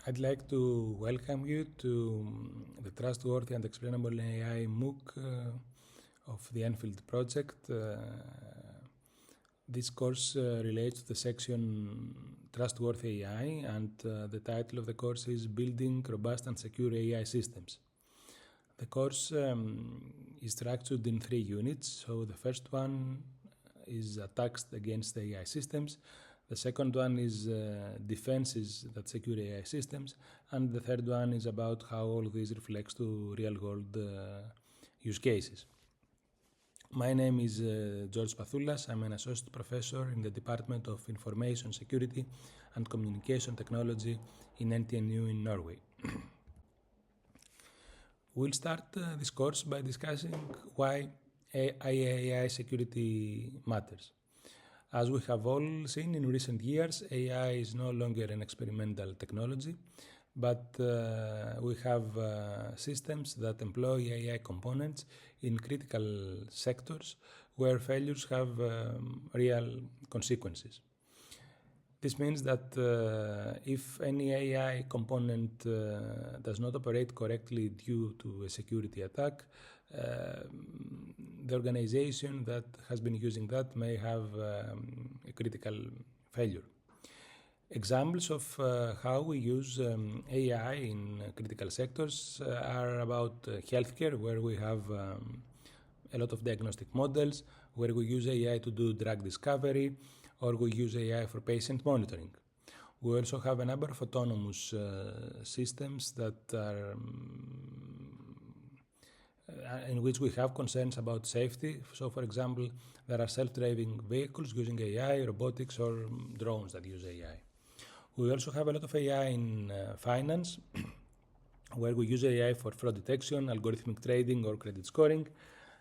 I'd like to welcome you to the Trustworthy and Explainable AI MOOC of the Enfield project. This course relates to the section Trustworthy AI, and the title of the course is Building Robust and Secure AI Systems. The course is structured in 3 units. So the first one is attacks against AI systems. The second one is defenses that secure AI systems. And the third one is about how all this reflects to real-world use cases. My name is George Pathoulas. I'm an associate professor in the Department of Information Security and Communication Technology in NTNU in Norway. We'll start this course by discussing why AI security matters. As we have all seen in recent years, AI is no longer an experimental technology, but we have systems that employ AI components in critical sectors where failures have real consequences. This means that if any AI component does not operate correctly due to a security attack, the organization that has been using that may have a critical failure. Examples of how we use AI in critical sectors are about healthcare, where we have a lot of diagnostic models, where we use AI to do drug discovery, or we use AI for patient monitoring. We also have a number of autonomous systems that are in which we have concerns about safety. So, for example, there are self-driving vehicles using AI, robotics, or drones that use AI. We also have a lot of AI in finance, where we use AI for fraud detection, algorithmic trading, or credit scoring.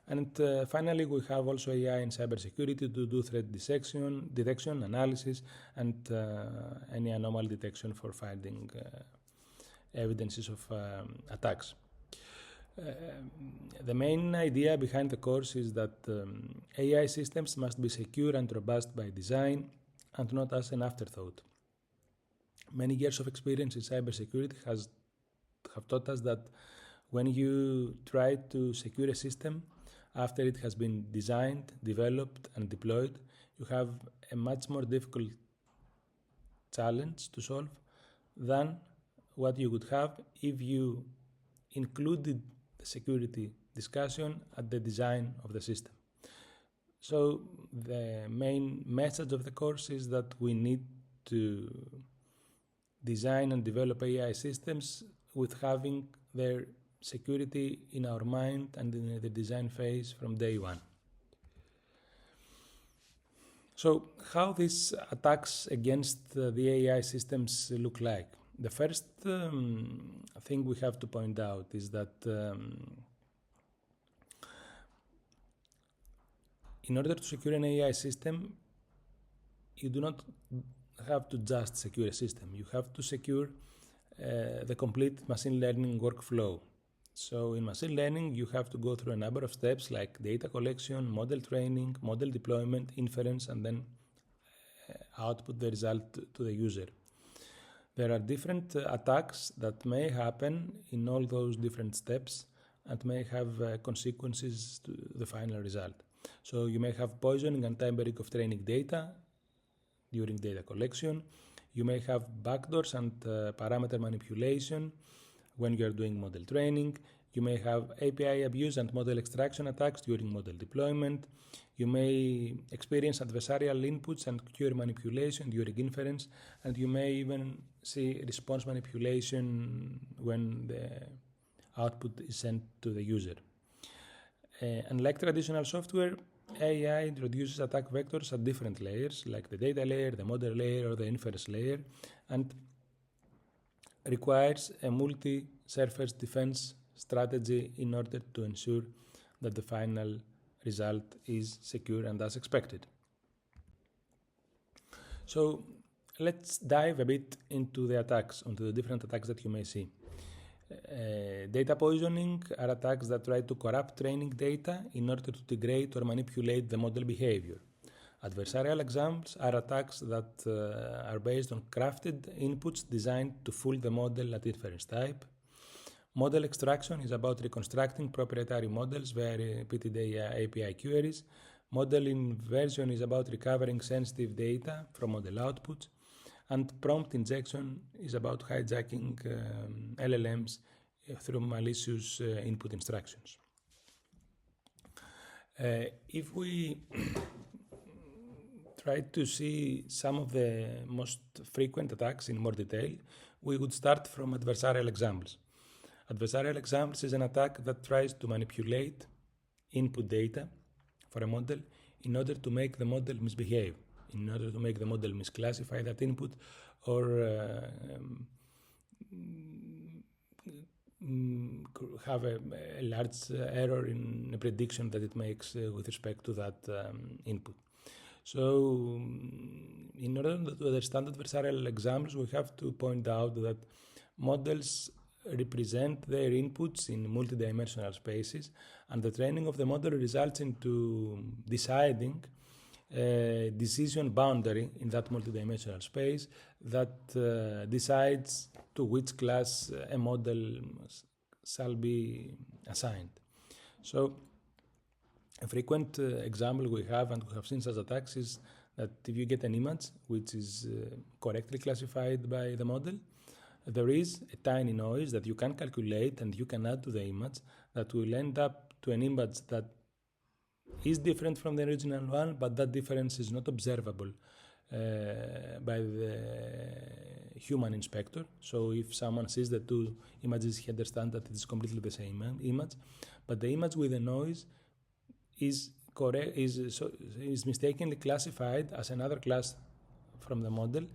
And finally, we have also AI in cybersecurity to do threat detection, analysis, and any anomaly detection for finding evidences of attacks. The main idea behind the course is that AI systems must be secure and robust by design and not as an afterthought. Many years of experience in cybersecurity have taught us that when you try to secure a system after it has been designed, developed, and deployed, you have a much more difficult challenge to solve than what you would have if you included the security discussion at the design of the system. So the main message of the course is that we need to design and develop AI systems with having their security in our mind and in the design phase from day one. So how these attacks against the AI systems look like? The first thing we have to point out is that in order to secure an AI system, you do not have to just secure a system. You have to secure the complete machine learning workflow. So in machine learning, you have to go through a number of steps like data collection, model training, model deployment, inference, and then output the result to the user. There are different attacks that may happen in all those different steps and may have consequences to the final result. So you may have poisoning and tampering of training data during data collection. You may have backdoors and parameter manipulation when you are doing model training. You may have API abuse and model extraction attacks during model deployment. You may experience adversarial inputs and query manipulation during inference, and you may even see response manipulation when the output is sent to the user. Unlike traditional software, AI introduces attack vectors at different layers, like the data layer, the model layer, or the inference layer, and requires a multi-surface defense strategy in order to ensure that the final result is secure and as expected. So let's dive a bit into the attacks, onto the different attacks that you may see. Data poisoning are attacks that try to corrupt training data in order to degrade or manipulate the model behavior. Adversarial examples are attacks that are based on crafted inputs designed to fool the model at inference type. Model extraction is about reconstructing proprietary models via repeated API queries. Model inversion is about recovering sensitive data from model outputs. And prompt injection is about hijacking LLMs through malicious input instructions. If we try to see some of the most frequent attacks in more detail, we would start from adversarial examples. Adversarial examples is an attack that tries to manipulate input data for a model in order to make the model misbehave, in order to make the model misclassify that input, or have a large error in a prediction that it makes with respect to that input. So, in order to understand adversarial examples, we have to point out that models represent their inputs in multidimensional spaces, and the training of the model results into deciding a decision boundary in that multidimensional space that decides to which class a model shall be assigned. So, a frequent example we have and we have seen such attacks is that if you get an image which is correctly classified by the model, there is a tiny noise that you can calculate and you can add to the image that will end up to an image that is different from the original one, but that difference is not observable by the human inspector. So if someone sees the two images, he understands that it is completely the same image, but the image with the noise is mistakenly classified as another class from the model,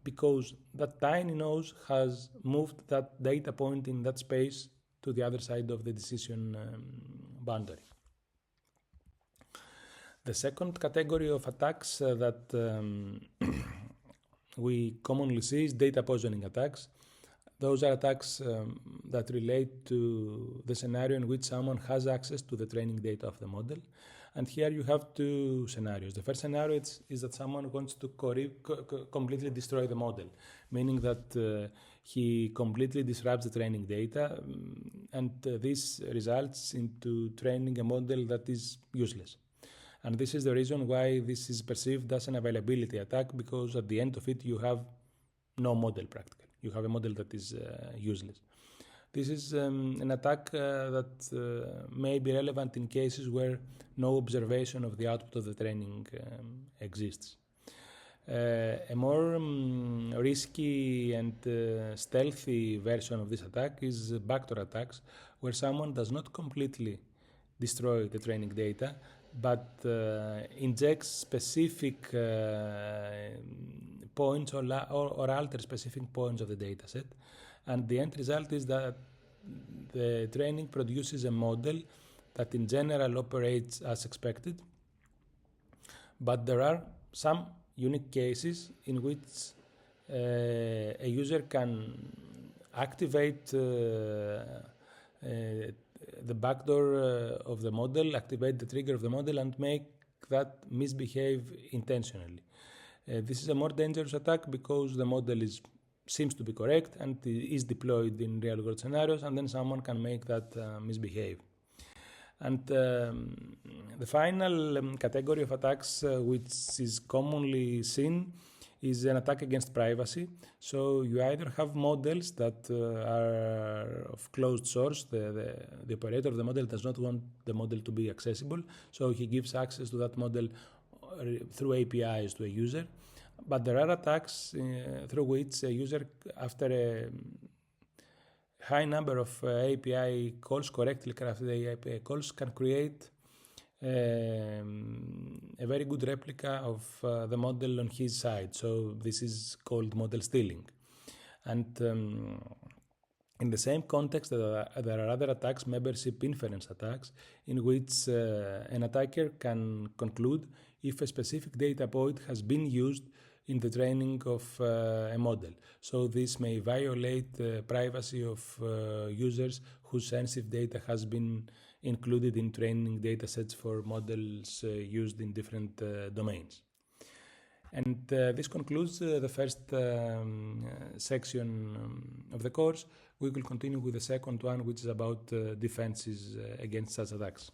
because that tiny nose has moved that data point in that space to the other side of the decision boundary. The second category of attacks that we commonly see is data poisoning attacks. Those are attacks that relate to the scenario in which someone has access to the training data of the model. And here you have two scenarios. The first scenario is that someone wants to completely destroy the model, meaning that he completely disrupts the training data, and this results into training a model that is useless. And this is the reason why this is perceived as an availability attack, because at the end of it you have no model practically. You have a model that is useless. This is an attack that may be relevant in cases where no observation of the output of the training exists. A more risky and stealthy version of this attack is backdoor attacks, where someone does not completely destroy the training data, but injects specific points or alter specific points of the dataset. And the end result is that the training produces a model that in general operates as expected, but there are some unique cases in which a user can activate the backdoor of the model, activate the trigger of the model, and make that misbehave intentionally. This is a more dangerous attack because the model seems to be correct and is deployed in real-world scenarios, and then someone can make that misbehave. And the final category of attacks which is commonly seen is an attack against privacy. So you either have models that are of closed source, the operator of the model does not want the model to be accessible, so he gives access to that model through APIs to a user. But there are attacks through which a user, after a high number of API calls, correctly crafted API calls, can create a very good replica of the model on his side. So this is called model stealing. And in the same context, there are other attacks, membership inference attacks, in which an attacker can conclude if a specific data point has been used in the training of a model. So this may violate the privacy of users whose sensitive data has been included in training datasets for models used in different domains. And this concludes the first section of the course. We will continue with the second one, which is about defenses against such attacks.